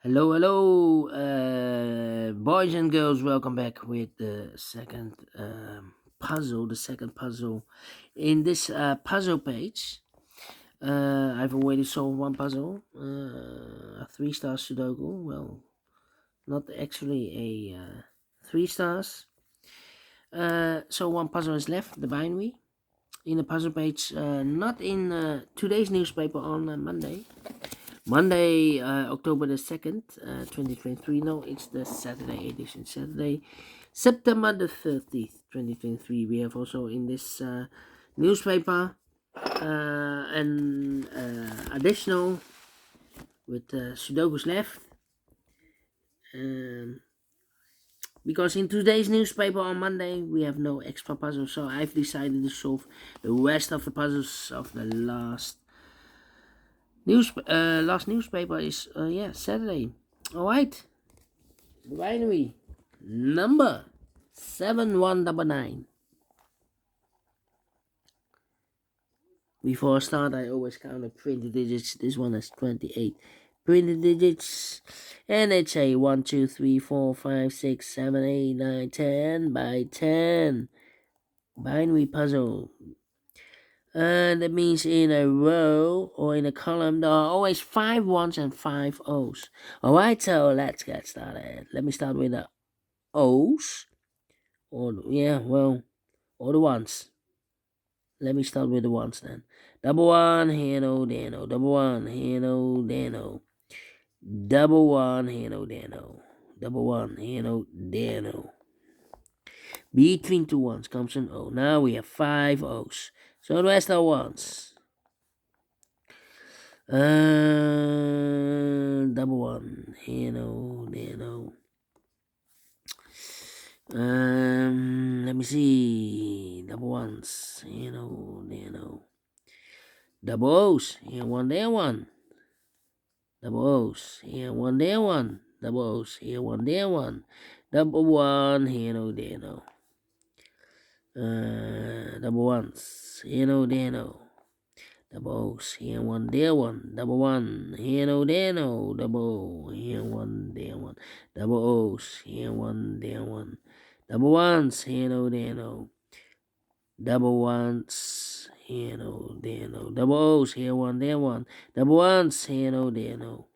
Hello, hello, boys and girls. Welcome back with the second puzzle. The second puzzle in this puzzle page. I've already solved one puzzle, a 3-star Sudoku. Well, not actually a 3 stars. So one puzzle is left. The binary in the puzzle page. Not in today's newspaper on Monday. Monday, October the 2nd, 2023. No, it's the Saturday edition. Saturday, September the 30th, 2023. We have also in this newspaper an additional with Sudokus left. Because in today's newspaper on Monday we have no extra puzzles, so I've decided to solve the rest of the puzzles of the last newspaper is Saturday. All right, binary number 7199. Before I start, I always count the printed digits. This one has 28 printed digits, and it's a 1, 2, 3, 4, 5, 6, 7, 8, 9, 10 by 10 binary puzzle. And that means in a row or in a column there are always 5 ones and 5 O's. Alright, so let's get started. Let me start with the O's. Or the ones. Let me start with the ones then. Double one, here no, there no. Double one, here no, there no. Double one, here no, there no. Double one, here no, there no. Between two ones comes an O. Now we have 5 O's. So the rest are ones. Double one, here no, there no. Let me see. Double ones, here no, there no. Double O's, here one, there one. Double O's, here one, there one. Double O's, here one, there one. Double one, here no, there no. Double ones, here no, there no. Double O's, here one, there one. Double one, here no, there no. Double O, here one, there one. Double O's, here one, there one. Double ones, here no, there no. Double ones, here no, there no. Double O's, here one, there one. Double ones, here no, there no.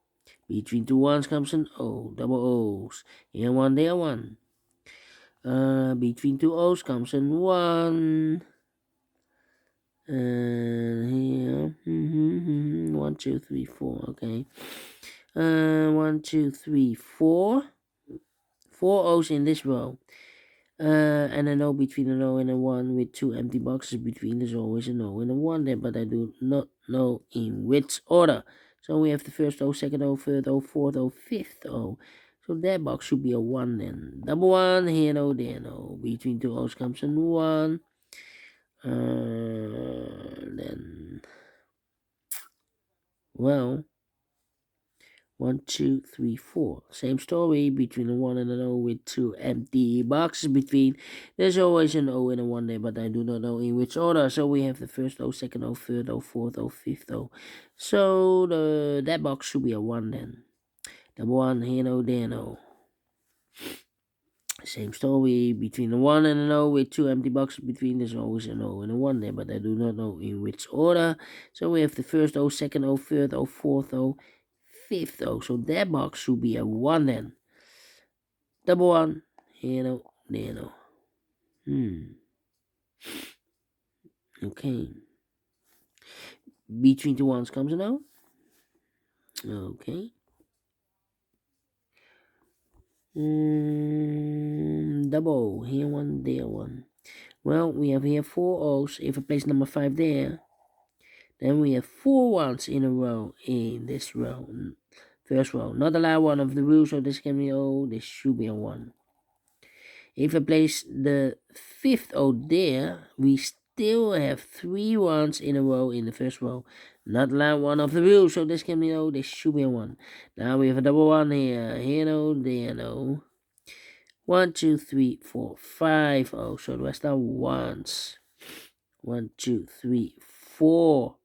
Between two ones comes an O. Double O's, here one, there one. Between two O's comes an 1. Here, 1, 2, 3, 4. Okay. 1, 2, 3, 4. 4 O's in this row. And an O between an O and a 1 with 2 empty boxes between. There's always an O and a 1 there, but I do not know in which order. So we have the first O, second O, third O, fourth O, fifth O. So that box should be a 1 then. Double one, here no, there no. Between two O's comes a 1. Then, well, 1, 2, 3, 4. Same story between a 1 and an O with 2 empty boxes between. There's always an O and a 1 there, but I do not know in which order. So we have the first O, second O, third O, fourth O, fifth O. So that box should be a 1 then. Double one, here no, there no. Same story between a 1 and an O with 2 empty boxes between. There's always an O and a 1 there, but I do not know in which order. So we have the first O, second O, third O, fourth O, fifth O. So that box should be a 1 then. Double one, here no, there no. Okay. Between two ones comes an O. Okay. Double, here one, there one. Well, we have here 4 O's. If I place number 5 there, then we have 4 ones in a row in this row. First row. Not allowed one of the rules, so this can be O. This should be a 1. If I place the 5th O there, we still have 3 ones in a row in the first row. Not allowed one of the rules, so this can be O. This should be a 1. Now we have a double 1 here. Here no, there no. 1, 2, 3, 4, 5 O. So the rest are ones. 1, 2, 3, 4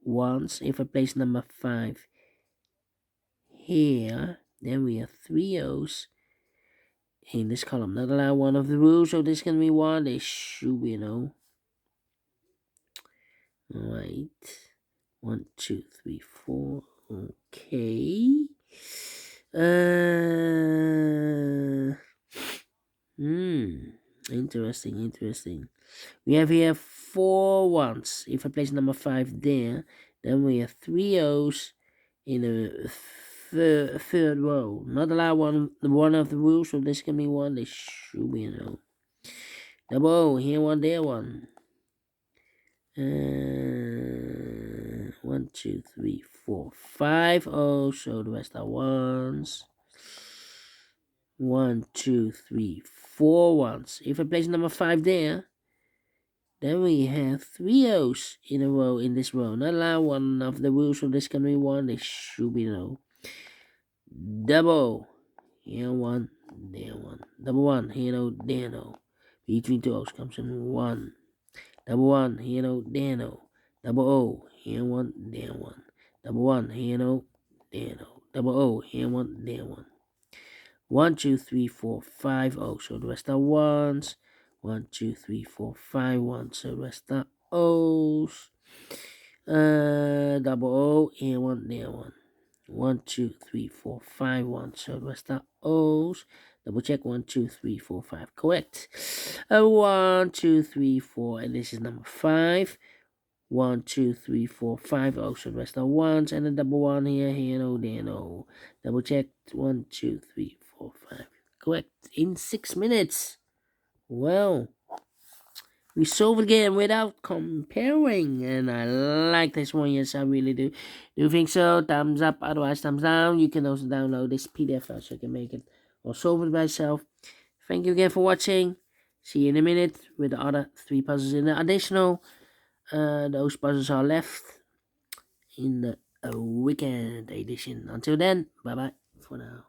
ones. If I place number 5 here. Then we have 3 O's in this column. Not allow one of the rules, so this can be 1. This should be an O. Right. 1, 2, 3, 4. Okay. Interesting. We have here 4 ones. If I place number 5 there, then we have 3 O's in a third row. Not allow one of the rules, so this can be 1. This should be an O. Double O, here 1, there 1. 1, 2, 3, 4, 5 O's, so the rest are 1s. 1, 2, 3, 4 ones. If I place number 5 there, then we have 3 O's in a row in this row. Not allow one of the rules, so this can be 1. This should be no. Double. Here 1, there 1. Double 1, here no, there no. Between 2 O's comes in 1. Double 1, here no, there no. Double O, here 1, there 1. Double 1, here no, there no. Double O, here 1, there 1. 1, 2, 3, 4, 5 O's, so the rest are 1s. 1, 2, 3, 4, 5 1s, so the rest are O's. Double O, here 1, there 1. 1, 2, 3, 4, 5 1s, so the rest are O's. Double check 1, 2, 3, 4, 5. Correct. 1, 2, 3, 4, and this is number 5. 1, 2, 3, 4, 5 O's, so the rest are 1s, and a double 1 here no, there no. Double check 1, 2, 3, 4, 5. Correct. In 6 minutes. Well, we solved again without comparing, and I like this one. Yes, I really do. Do you think so? Thumbs up, otherwise thumbs down. You can also download this PDF file so you can make it or solve it by yourself. Thank you again for watching. See you in a minute with the other 3 puzzles in the additional. Those puzzles are left in the weekend edition. Until then, bye bye for now.